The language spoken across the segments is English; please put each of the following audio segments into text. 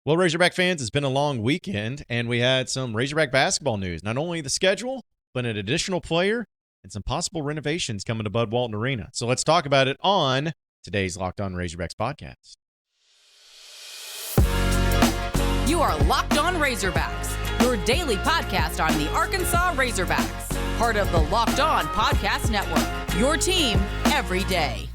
Well, Razorback fans, it's been a long weekend, and we had some Razorback basketball news. Not only the schedule, but an additional player and some possible renovations coming to Bud Walton Arena. So let's talk about it on today's Locked On Razorbacks podcast. You are Locked On Razorbacks, your daily podcast on the Arkansas Razorbacks, part of the Locked On Podcast Network, your team every day.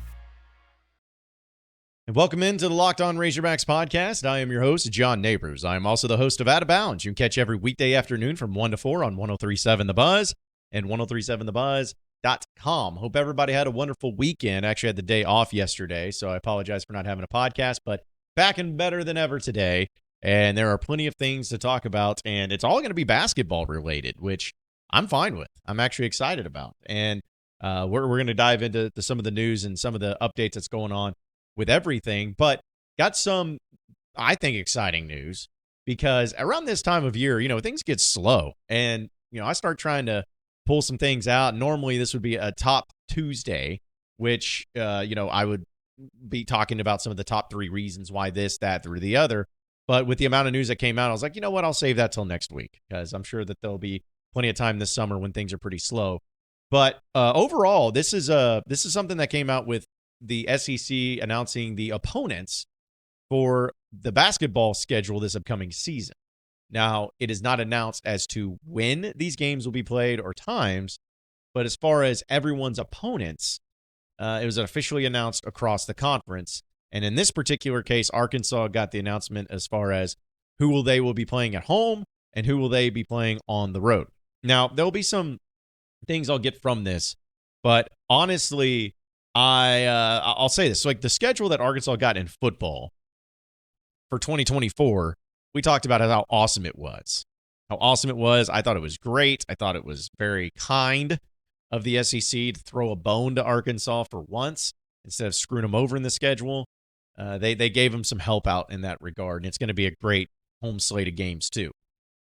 And welcome into the Locked On Razorbacks podcast. I am your host, John Nabors. I am also the host of Out of Bounds. You can catch every weekday afternoon from 1 to 4 on 103.7 The Buzz and 103.7thebuzz.com. Hope everybody had a wonderful weekend. I actually had the day off yesterday, so I apologize for not having a podcast, but back and better than ever today. And there are plenty of things to talk about, and it's all going to be basketball related, which I'm fine with. I'm actually excited about. And we're going to dive into some of the news and some of the updates that's going on with everything, but got some, I think, exciting news because around this time of year, things get slow and, I start trying to pull some things out. Normally this would be a top Tuesday, which, I would be talking about some of the top 3 reasons why this, that, or the other. But with the amount of news that came out, I was like, you know what, I'll save that till next week because I'm sure that there'll be plenty of time this summer when things are pretty slow. But overall, this is something that came out with the SEC announcing the opponents for the basketball schedule this upcoming season. Now, it is not announced as to when these games will be played or times, but as far as everyone's opponents, it was officially announced across the conference. And in this particular case, Arkansas got the announcement as far as who they will be playing at home and who will they be playing on the road. Now, there'll be some things I'll get from this, but honestly, I'll say this. So, like the schedule that Arkansas got in football for 2024, we talked about how awesome it was. How awesome it was. I thought it was great. I thought it was very kind of the SEC to throw a bone to Arkansas for once instead of screwing them over in the schedule. They gave them some help out in that regard, and it's going to be a great home slate of games too.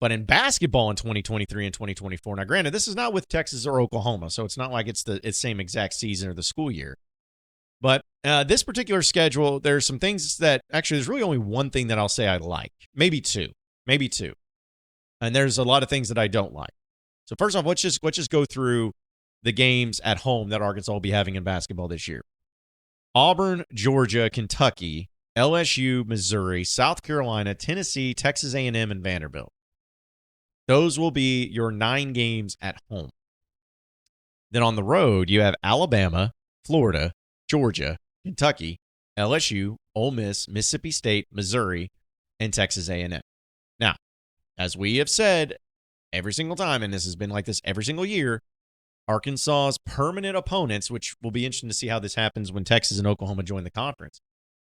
But in basketball in 2023 and 2024, now granted, this is not with Texas or Oklahoma, so it's not like it's the same exact season or the school year. But this particular schedule, there's some things that actually there's really only one thing that I'll say I like, maybe two. And there's a lot of things that I don't like. So first off, let's just go through the games at home that Arkansas will be having in basketball this year. Auburn, Georgia, Kentucky, LSU, Missouri, South Carolina, Tennessee, Texas A&M, and Vanderbilt. Those will be your 9 games at home. Then on the road, you have Alabama, Florida, Georgia, Kentucky, LSU, Ole Miss, Mississippi State, Missouri, and Texas A&M. Now, as we have said every single time, and this has been like this every single year, Arkansas's permanent opponents, which will be interesting to see how this happens when Texas and Oklahoma join the conference.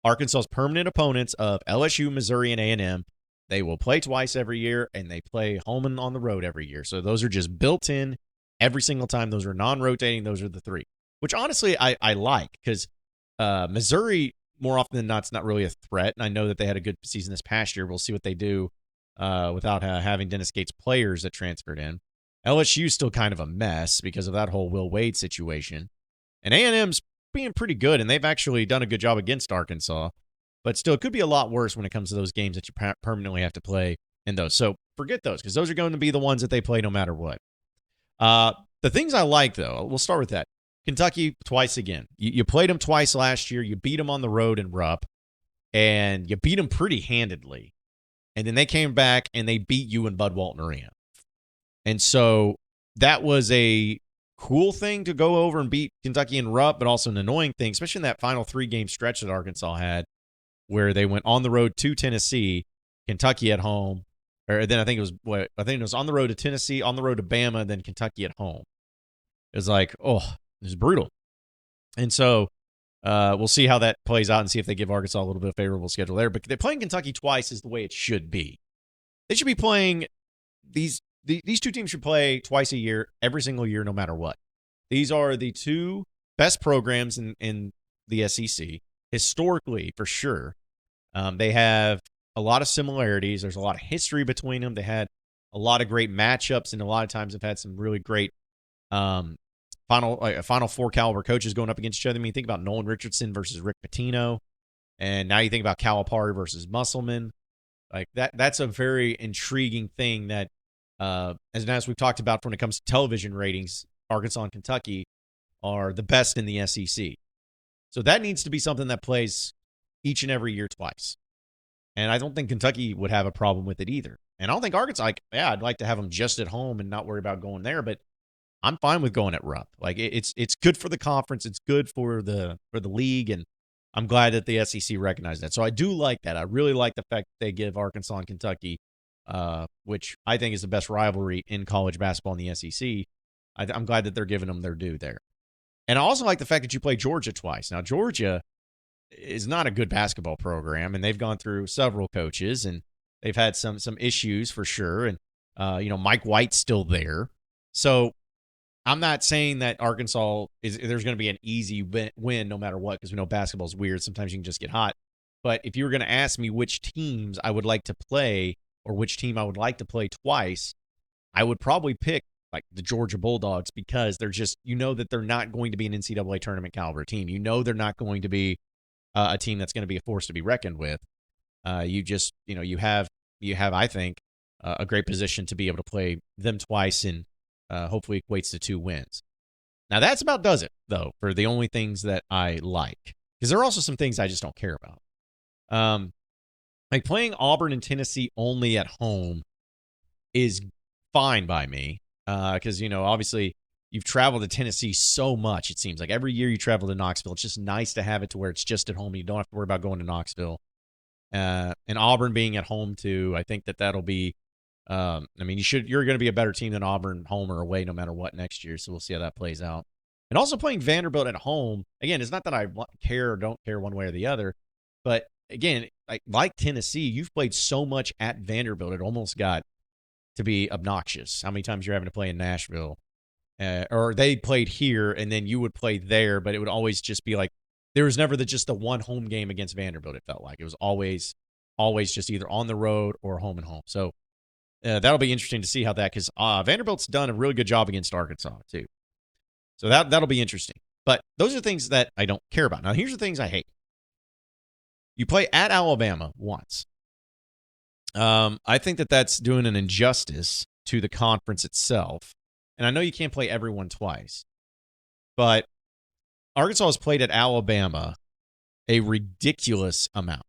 Arkansas's permanent opponents of LSU, Missouri, and A&M, they will play twice every year, and they play home and on the road every year. So those are just built in every single time. Those are non-rotating. Those are the 3, which honestly I like because Missouri, more often than not, is not really a threat. And I know that they had a good season this past year. We'll see what they do without having Dennis Gates players that transferred in. LSU is still kind of a mess because of that whole Will Wade situation. And A&M's being pretty good, and they've actually done a good job against Arkansas. But still, it could be a lot worse when it comes to those games that you permanently have to play in those. So forget those because those are going to be the ones that they play no matter what. The things I like, though, we'll start with that. Kentucky twice again. You played them twice last year. You beat them on the road in Rupp, and you beat them pretty handedly. And then they came back, and they beat you in Bud Walton Arena. And so that was a cool thing to go over and beat Kentucky in Rupp, but also an annoying thing, especially in that final 3-game stretch that Arkansas had, where they went on the road to Tennessee, Kentucky at home, or then I think it was on the road to Tennessee, on the road to Bama, then Kentucky at home. It was like, it was brutal. And so we'll see how that plays out and see if they give Arkansas a little bit of favorable schedule there. But they're playing Kentucky twice is the way it should be. They should be playing these 2 teams should play twice a year, every single year, no matter what. These are the 2 best programs in the SEC. Historically, for sure, they have a lot of similarities. There's a lot of history between them. They had a lot of great matchups, and a lot of times have had some really great Final Four caliber coaches going up against each other. I mean, think about Nolan Richardson versus Rick Pitino, and now you think about Calipari versus Musselman. Like that's a very intriguing thing that, as we've talked about when it comes to television ratings, Arkansas and Kentucky are the best in the SEC. So that needs to be something that plays each and every year twice. And I don't think Kentucky would have a problem with it either. And I don't think Arkansas, like, yeah, I'd like to have them just at home and not worry about going there, but I'm fine with going at Rupp. Like it's good for the conference, it's good for the league, and I'm glad that the SEC recognized that. So I do like that. I really like the fact that they give Arkansas and Kentucky, which I think is the best rivalry in college basketball in the SEC. I'm glad that they're giving them their due there. And I also like the fact that you play Georgia twice. Now, Georgia is not a good basketball program, and they've gone through several coaches, and they've had some issues for sure. And Mike White's still there, so I'm not saying that Arkansas there's going to be an easy win no matter what, because we know basketball's weird. Sometimes you can just get hot. But if you were going to ask me which teams I would like to play or which team I would like to play twice, I would probably pick like the Georgia Bulldogs, because they're just, that they're not going to be an NCAA tournament caliber team. They're not going to be a team that's going to be a force to be reckoned with. You have, I think, a great position to be able to play them twice, and hopefully equates to 2 wins. Now, that's about does it, though, for the only things that I like. Because there are also some things I just don't care about. Like playing Auburn and Tennessee only at home is fine by me. Because, obviously, you've traveled to Tennessee so much, it seems like. Every year you travel to Knoxville. It's just nice to have it to where it's just at home. You don't have to worry about going to Knoxville. And Auburn being at home, too, I think that'll be you're going to be a better team than Auburn, home or away, no matter what next year. So we'll see how that plays out. And also playing Vanderbilt at home, again, it's not that I care or don't care one way or the other, but again, like Tennessee, you've played so much at Vanderbilt, it almost got to be obnoxious how many times you're having to play in Nashville. Or they played here and then you would play there, but it would always just be like, there was never just the one home game against Vanderbilt, it felt like. It was always just either on the road or home and home. So that'll be interesting to see how that, because Vanderbilt's done a really good job against Arkansas, too. So that'll be interesting. But those are things that I don't care about. Now, here's the things I hate. You play at Alabama once. I think that's doing an injustice to the conference itself. And I know you can't play everyone twice. But Arkansas has played at Alabama a ridiculous amount.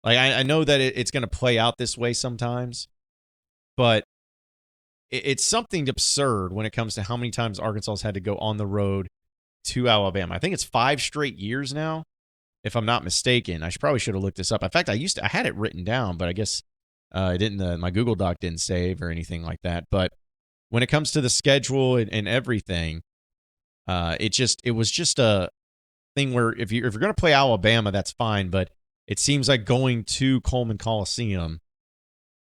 Like, I know that it's going to play out this way sometimes, but it's something absurd when it comes to how many times Arkansas has had to go on the road to Alabama. I think it's 5 straight years now, if I'm not mistaken. I probably should have looked this up. In fact, I had it written down, but I guess it didn't. My Google Doc didn't save or anything like that. But when it comes to the schedule and everything, it was just a thing where if you're going to play Alabama, that's fine, but it seems like going to Coleman Coliseum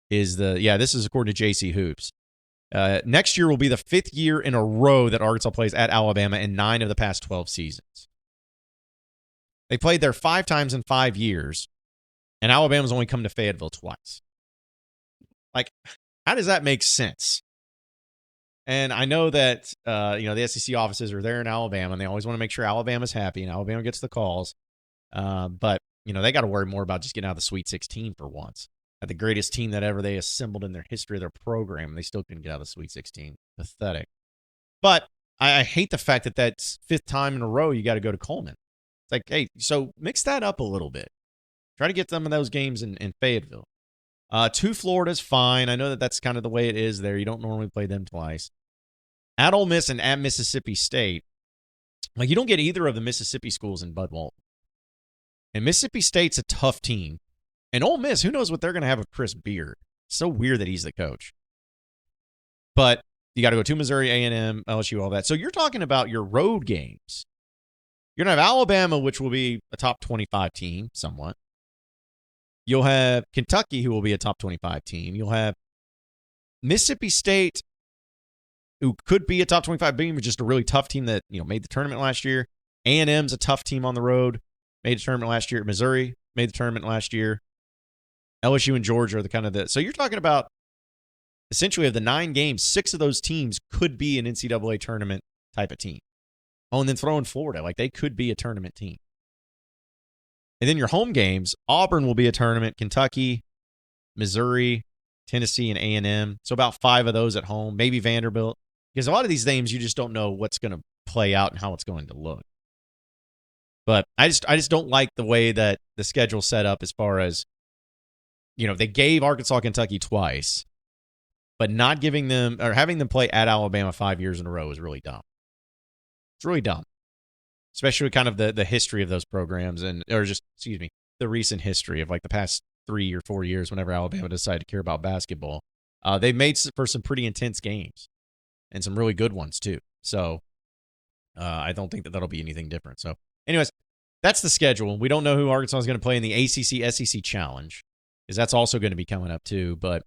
is this is according to JC Hoops. Next year will be the 5th year in a row that Arkansas plays at Alabama in 9 of the past 12 seasons. They played there 5 times in 5 years, and Alabama's only come to Fayetteville twice. Like, how does that make sense? And I know that the SEC offices are there in Alabama, and they always want to make sure Alabama's happy and Alabama gets the calls. But they got to worry more about just getting out of the Sweet 16 for once. At the greatest team that ever they assembled in their history of their program, they still couldn't get out of the Sweet 16. Pathetic. But I hate the fact that that's 5th time in a row you got to go to Coleman. It's like, hey, so mix that up a little bit. Try to get some of those games in Fayetteville. To Florida's fine. I know that's kind of the way it is there. You don't normally play them twice. At Ole Miss and at Mississippi State, like, you don't get either of the Mississippi schools in Bud Walton. And Mississippi State's a tough team. And Ole Miss, who knows what they're going to have with Chris Beard. It's so weird that he's the coach. But you got to go to Missouri, A&M, LSU, all that. So you're talking about your road games. You're going to have Alabama, which will be a top 25 team somewhat. You'll have Kentucky, who will be a top 25 team. You'll have Mississippi State, who could be a top 25 team, but just a really tough team that made the tournament last year. A&M's a tough team on the road, made the tournament last year. Missouri made the tournament last year. LSU and Georgia are the kind of so you're talking about essentially of the 9 games, 6 of those teams could be an NCAA tournament type of team. Oh, and then throw in Florida, like they could be a tournament team. And then your home games, Auburn will be a tournament, Kentucky, Missouri, Tennessee, and A&M. So about 5 of those at home, maybe Vanderbilt. Because a lot of these names, you just don't know what's going to play out and how it's going to look. But I just don't like the way that the schedule's set up as far as, they gave Arkansas, Kentucky twice, but not giving them or having them play at Alabama 5 years in a row is really dumb. It's really dumb, especially kind of the history of those programs the recent history of like the past 3 or 4 years whenever Alabama decided to care about basketball. They've made for some pretty intense games and some really good ones too. So I don't think that'll be anything different. So anyways, that's the schedule. We don't know who Arkansas is going to play in the ACC SEC Challenge because that's also going to be coming up too. But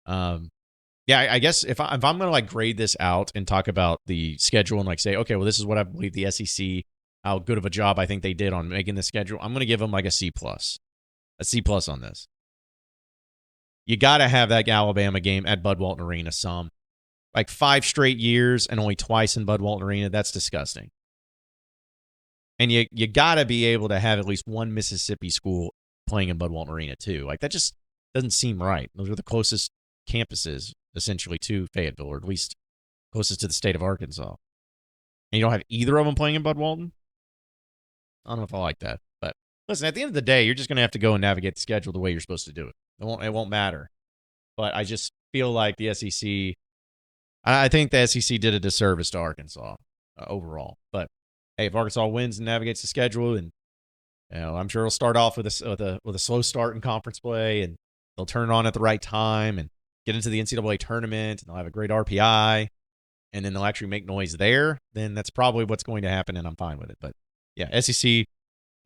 I guess if I'm going to like grade this out and talk about the schedule and like say, okay, well, this is what I believe the SEC, how good of a job I think they did on making the schedule, I'm going to give them like a C+. A C+ on this. You got to have that Alabama game at Bud Walton Arena like 5 straight years and only twice in Bud Walton Arena. That's disgusting. And you got to be able to have at least one Mississippi school playing in Bud Walton Arena too. Like that just doesn't seem right. Those are the closest campuses essentially to Fayetteville, or at least closest to the state of Arkansas. And you don't have either of them playing in Bud Walton? I don't know if I like that. But listen, at the end of the day, you're just going to have to go and navigate the schedule the way you're supposed to do it. It won't matter. But I just feel like the SEC, I think the SEC did a disservice to Arkansas overall. But hey, if Arkansas wins and navigates the schedule, and I'm sure it'll start off with a slow start in conference play, and they'll turn it on at the right time and get into the NCAA tournament, and they'll have a great RPI, and then they'll actually make noise there, then that's probably what's going to happen, and I'm fine with it. But yeah, SEC,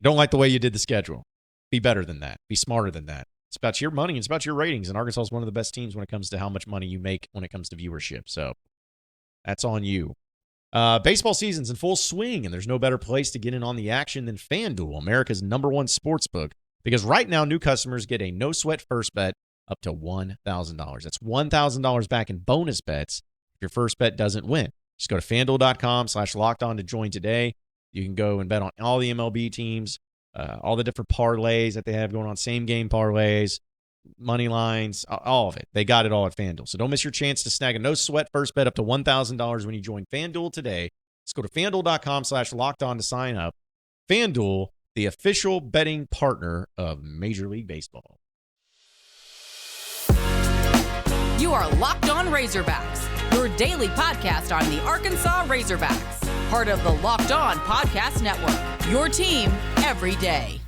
don't like the way you did the schedule. Be better than that. Be smarter than that. It's about your money. It's about your ratings, and Arkansas is one of the best teams when it comes to how much money you make when it comes to viewership. So that's on you. Baseball season's in full swing, and there's no better place to get in on the action than FanDuel, America's #1 sportsbook, because right now new customers get a no-sweat first bet up to $1,000. That's $1,000 back in bonus bets if your first bet doesn't win. Just go to FanDuel.com/lockedon to join today. You can go and bet on all the MLB teams, all the different parlays that they have going on, same-game parlays, money lines, all of it. They got it all at FanDuel. So don't miss your chance to snag a no-sweat first bet up to $1,000 when you join FanDuel today. Just go to FanDuel.com/lockedon to sign up. FanDuel, the official betting partner of Major League Baseball. You are Locked On Razorbacks, your daily podcast on the Arkansas Razorbacks, part of the Locked On Podcast Network, your team every day.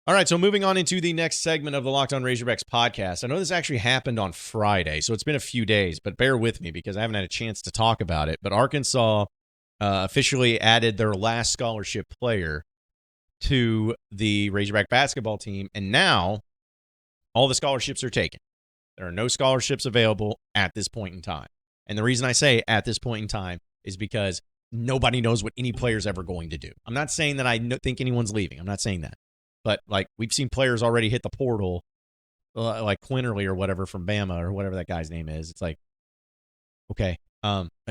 All right, so moving on into the next segment of the Locked On Razorbacks podcast. I know this actually happened on Friday, so it's been a few days, but bear with me because I haven't had a chance to talk about it. But Arkansas officially added their last scholarship player to the Razorback basketball team, and now all the scholarships are taken. There are no scholarships available at this point in time. And the reason I say at this point in time is because nobody knows what any player's ever going to do. I'm not saying that I think anyone's leaving. I'm not saying that. But, like, we've seen players already hit the portal, like Quinterly or whatever from Bama or whatever that guy's name is. It's like, okay.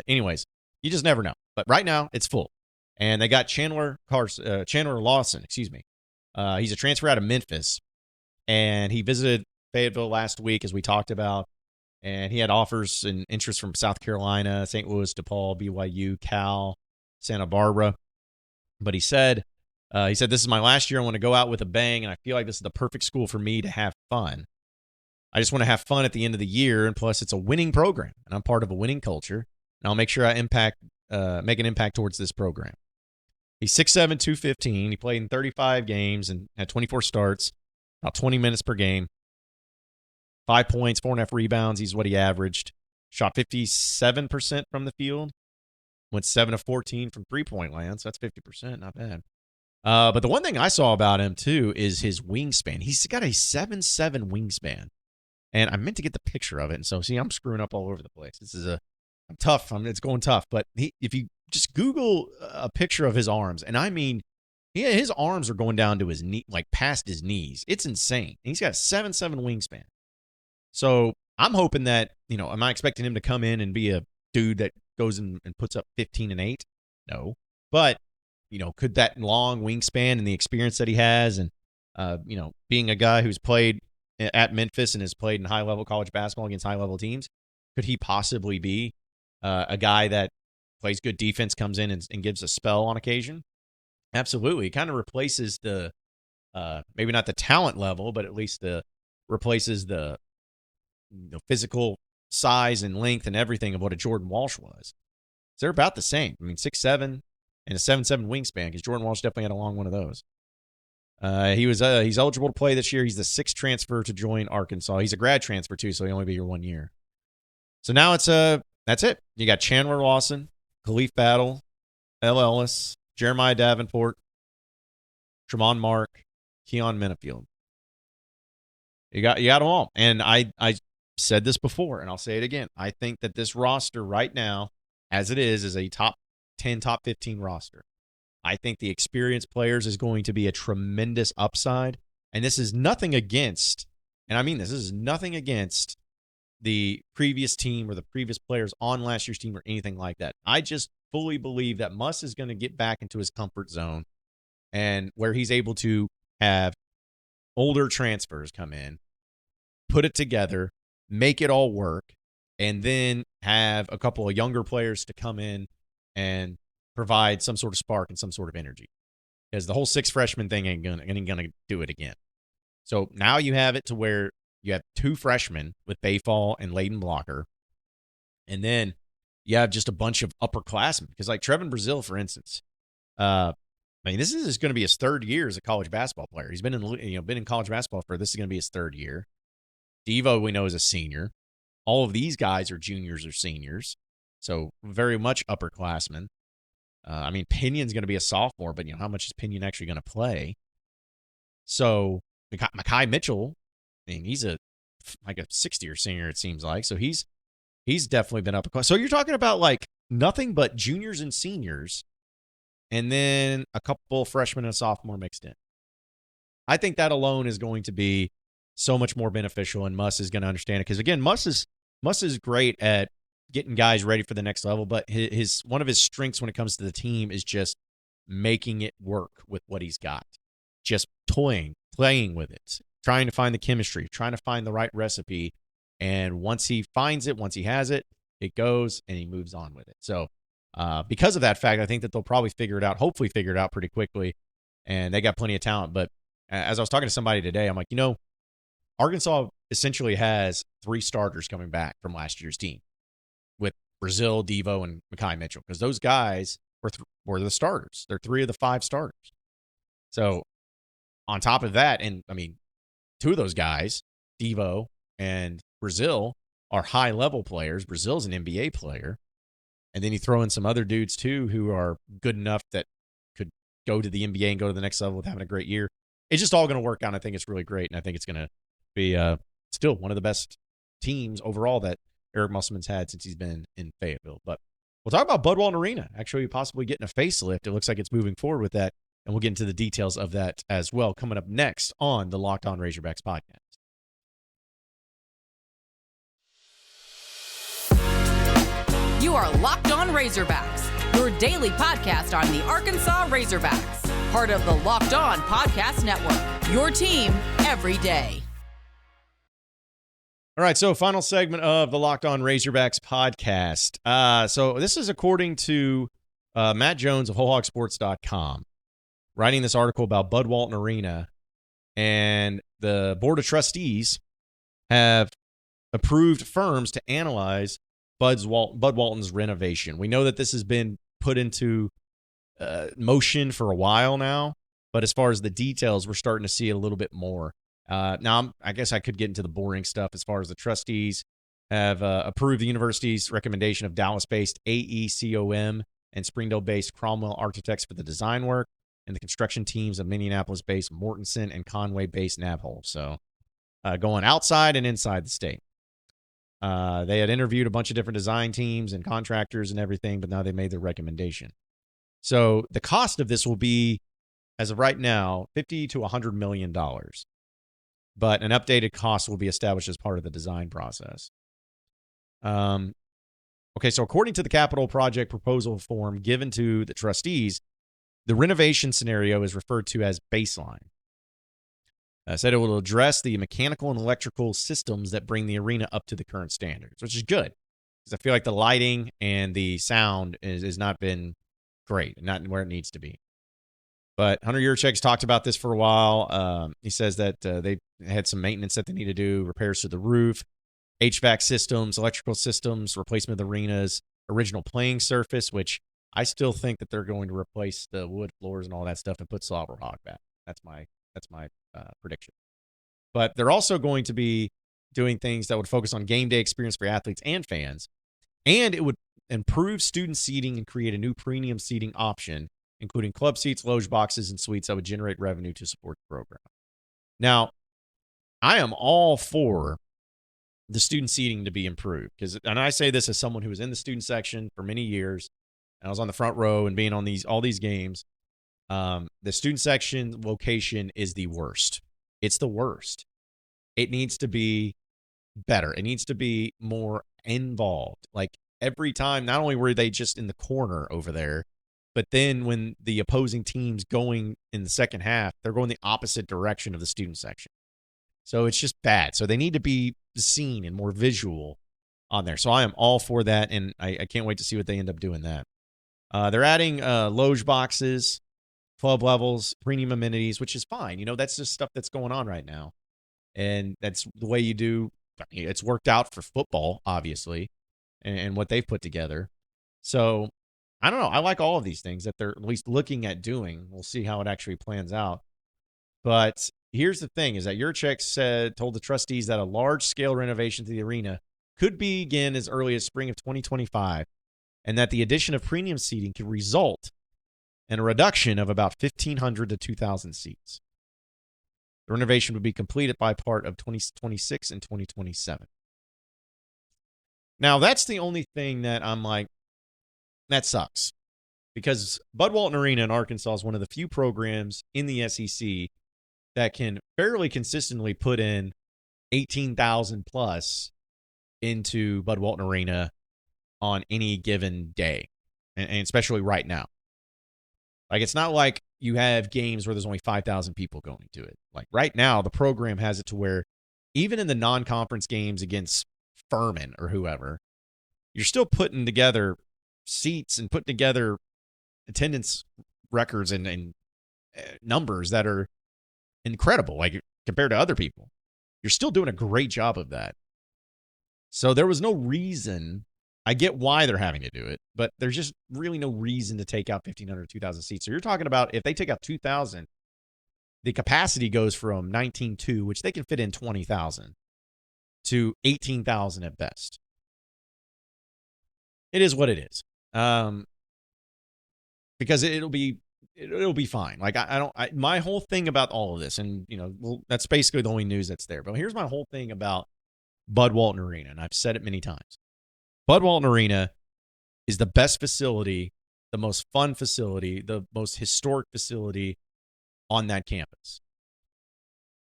Anyways, you just never know. But right now, it's full. And they got Chandler Lawson, He's a transfer out of Memphis. And he visited Fayetteville last week, as we talked about. And he had offers and interest from South Carolina, St. Louis, DePaul, BYU, Cal, Santa Barbara. But he said, this is my last year. I want to go out with a bang, and I feel like this is the perfect school for me to have fun. I just want to have fun at the end of the year, and plus it's a winning program, and I'm part of a winning culture, and I'll make sure I make an impact towards this program. He's 6'7", 215. He played in 35 games and had 24 starts, about 20 minutes per game. 5 points, 4.5 rebounds. He's what he averaged. Shot 57% from the field. Went 7 of 14 from three-point land, so that's 50%. Not bad. But the one thing I saw about him, too, is his wingspan. He's got a 7'7" wingspan. And I meant to get the picture of it. And so, see, I'm screwing up all over the place. I'm tough. It's going tough. But if you just Google a picture of his arms, and I mean, his arms are going down to his knee, like past his knees. It's insane. And he's got a 7'7" wingspan. So I'm hoping that, am I expecting him to come in and be a dude that goes in and puts up 15 and 8? No. But could that long wingspan and the experience that he has, and being a guy who's played at Memphis and has played in high-level college basketball against high-level teams, could he possibly be a guy that plays good defense, comes in and gives a spell on occasion? Absolutely. It kind of replaces the maybe not the talent level, but at least replaces the physical size and length and everything of what a Jordan Walsh was. So they're about the same. I mean, 6'7" and a 7'7" wingspan, because Jordan Walsh definitely had a long one of those. He's eligible to play this year. He's the 6th transfer to join Arkansas. He's a grad transfer too, so he'll only be here 1 year. So now that's it. You got Chandler Lawson, Khalif Battle, L. Ellis, Jeremiah Davenport, Tremont Mark, Keon Minifield. You got them all. And I said this before, and I'll say it again. I think that this roster right now, as it is a top 10, top 15 roster. I think the experienced players is going to be a tremendous upside. And this is nothing against, and I mean this is nothing against the previous team or the previous players on last year's team or anything like that. I just fully believe that Muss is going to get back into his comfort zone, and where he's able to have older transfers come in, put it together, make it all work, and then have a couple of younger players to come in and provide some sort of spark and some sort of energy. Because the whole 6 freshman thing ain't gonna do it again. So now you have it to where you have 2 freshmen with Bayfall and Layden Blocker, and then you have just a bunch of upperclassmen. Because like Trevin Brazil, for instance, this is going to be his 3rd year as a college basketball player. He's been in college basketball this is going to be his 3rd year. Devo, we know, is a senior. All of these guys are juniors or seniors, so very much upperclassmen. Pinion's going to be a sophomore, but how much is Pinion actually going to play? So Mekhi Mitchell, he's like a 6th-year senior, it seems like. So he's definitely been upperclass. So you're talking about like nothing but juniors and seniors, and then a couple freshmen and a sophomore mixed in. I think that alone is going to be so much more beneficial, and Muss is going to understand it. Because again, Muss is great at getting guys ready for the next level, but one of his strengths when it comes to the team is just making it work with what he's got. Just playing with it, trying to find the chemistry, trying to find the right recipe. And once he finds it, once he has it, it goes and he moves on with it. So because of that fact, I think that they'll probably hopefully figure it out pretty quickly. And they got plenty of talent. But as I was talking to somebody today, I'm like, Arkansas essentially has 3 starters coming back from last year's team with Brazil, Devo, and Mekhi Mitchell, because those guys were the starters. They're 3 of the 5 starters. So on top of that, and 2 of those guys, Devo and Brazil, are high-level players. Brazil's an NBA player. And then you throw in some other dudes, too, who are good enough that could go to the NBA and go to the next level with having a great year. It's just all going to work out. I think it's really great, and I think it's going to be still one of the best teams overall that Eric Musselman's had since he's been in Fayetteville. But we'll talk about Bud Walton Arena actually possibly getting a facelift. It looks like it's moving forward with that, and we'll get into the details of that as well coming up next on the Locked On Razorbacks podcast. You are Locked On Razorbacks, your daily podcast on the Arkansas Razorbacks, part of the Locked On Podcast Network, your team every day. All right, so final segment of the Locked On Razorbacks podcast. So this is according to Matt Jones of WholeHogSports.com, writing this article about Bud Walton Arena, and the Board of Trustees have approved firms to analyze Bud Walton's renovation. We know that this has been put into motion for a while now, but as far as the details, we're starting to see a little bit more. Now, I guess I could get into the boring stuff as far as the trustees have approved the university's recommendation of Dallas-based AECOM and Springdale-based Cromwell Architects for the design work, and the construction teams of Minneapolis-based Mortensen and Conway-based Nabholz. So going outside and inside the state. They had interviewed a bunch of different design teams and contractors and everything, but now they made their recommendation. So the cost of this will be, as of right now, $50 to $100 million. But an updated cost will be established as part of the design process. Okay, so according to the capital project proposal form given to the trustees, The renovation scenario is referred to as baseline. Said it will address the mechanical and electrical systems that bring the arena up to the current standards, which is good because I feel like the lighting and the sound has not been great, not where it needs to be. But Hunter Yurchek's talked about this for a while. He says that they had some maintenance that they need to do, repairs to the roof, HVAC systems, electrical systems, replacement of the arenas, original playing surface, which I still think that they're going to replace the wood floors and all that stuff and put slobber hog back. That's my prediction. But they're also going to be doing things that would focus on game day experience for athletes and fans, and it would improve student seating and create a new premium seating option, including club seats, loge boxes, and suites that would generate revenue to support the program. Now, I am all for the student seating to be improved and I say this as someone who was in the student section for many years, and I was on the front row and being on all these games. The student section location is the worst. It's the worst. It needs to be better. It needs to be more involved. Like every time, not only were they just in the corner over there, but then when the opposing team's going in the second half, they're going the opposite direction of the student section. So it's just bad. So they need to be seen and more visual on there. So I am all for that, and I can't wait to see what they end up doing that. They're adding loge boxes, club levels, premium amenities, which is fine. You know, that's just stuff that's going on right now. And that's the way you do. It's worked out for football, obviously, and what they've put together. So I don't know. I like all of these things that they're at least looking at doing. We'll see how it actually plans out. But here's the thing is that Yurchek told the trustees that a large-scale renovation to the arena could begin as early as spring of 2025, and that the addition of premium seating could result in a reduction of about 1,500 to 2,000 seats. The renovation would be completed by part of 2026 and 2027. Now, that's the only thing that I'm like, that sucks. Because Bud Walton Arena in Arkansas is one of the few programs in the SEC that can fairly consistently put in 18,000 plus into Bud Walton Arena on any given day, and especially right now. Like, it's not like you have games where there's only 5,000 people going to it. Like, right now, the program has it to where even in the non-conference games against Furman or whoever, you're still putting together seats and putting together attendance records and numbers that are incredible, like compared to other people. You're still doing a great job of that. So there was no reason. I get why they're having to do it, but there's just really no reason to take out 1,500, 2,000 seats. So you're talking about if they take out 2,000, the capacity goes from 19.2, which they can fit in 20,000, to 18,000 at best. It is what it is. Because it'll be fine. Like my whole thing about all of this, and that's basically the only news that's there. But here's my whole thing about Bud Walton Arena, and I've said it many times. Bud Walton Arena is the best facility, the most fun facility, the most historic facility on that campus.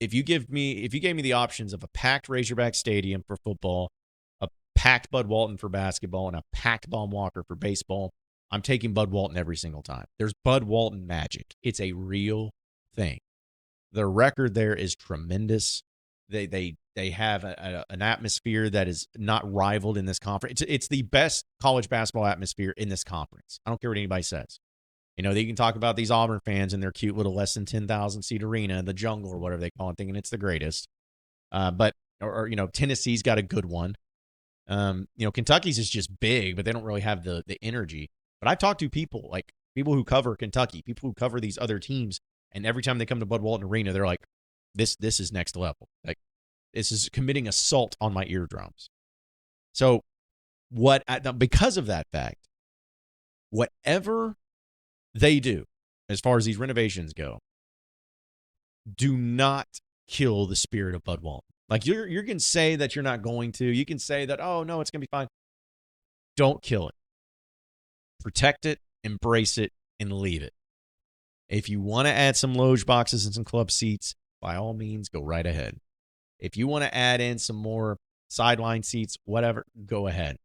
If you gave me the options of a packed Razorback stadium for football, a packed Bud Walton for basketball, and a packed Baum Walker for baseball, I'm taking Bud Walton every single time. There's Bud Walton magic. It's a real thing. The record there is tremendous. They have an atmosphere that is not rivaled in this conference. It's the best college basketball atmosphere in this conference. I don't care what anybody says. They can talk about these Auburn fans and their cute little less than 10,000 seat arena, the jungle or whatever they call it, thinking it's the greatest. But Tennessee's got a good one. Kentucky's is just big, but they don't really have the energy. But I've talked to people who cover Kentucky, people who cover these other teams, and every time they come to Bud Walton Arena, they're like, this is next level. Like, this is committing assault on my eardrums. So because of that fact, whatever they do, as far as these renovations go, do not kill the spirit of Bud Walton. Like, you can say that you're not going to. You can say that, oh, no, it's going to be fine. Don't kill it. Protect it, embrace it, and leave it. If you want to add some loge boxes and some club seats, by all means, go right ahead. If you want to add in some more sideline seats, whatever, go ahead.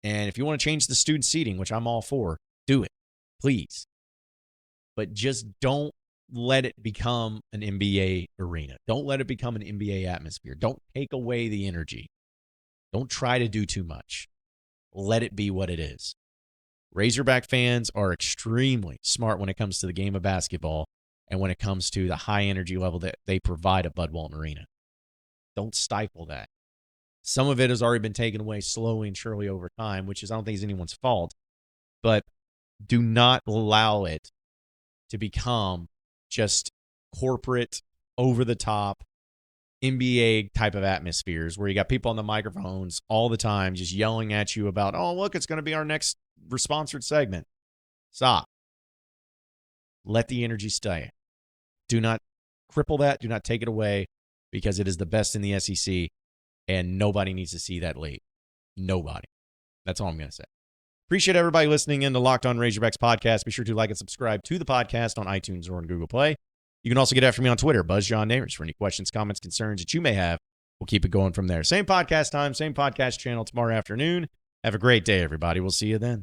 And if you want to change the student seating, which I'm all for, do it, please. but just don't let it become an NBA arena. Don't let it become an NBA atmosphere. Don't take away the energy. Don't try to do too much. Let it be what it is. Razorback fans are extremely smart when it comes to the game of basketball and when it comes to the high energy level that they provide at Bud Walton Arena. Don't stifle that. Some of it has already been taken away slowly and surely over time, which is, I don't think is anyone's fault, but do not allow it to become just corporate, over-the-top, NBA type of atmospheres where you got people on the microphones all the time just yelling at you about, oh, look, it's going to be our next sponsored segment. Stop. Let the energy stay. Do not cripple that. Do not take it away because it is the best in the SEC, and nobody needs to see that late. Nobody. That's all I'm going to say. Appreciate everybody listening in to Locked On Razorbacks podcast. Be sure to like and subscribe to the podcast on iTunes or on Google Play. You can also get after me on Twitter, BuzzJohnNabors, for any questions, comments, concerns that you may have. We'll keep it going from there. Same podcast time, same podcast channel tomorrow afternoon. Have a great day, everybody. We'll see you then.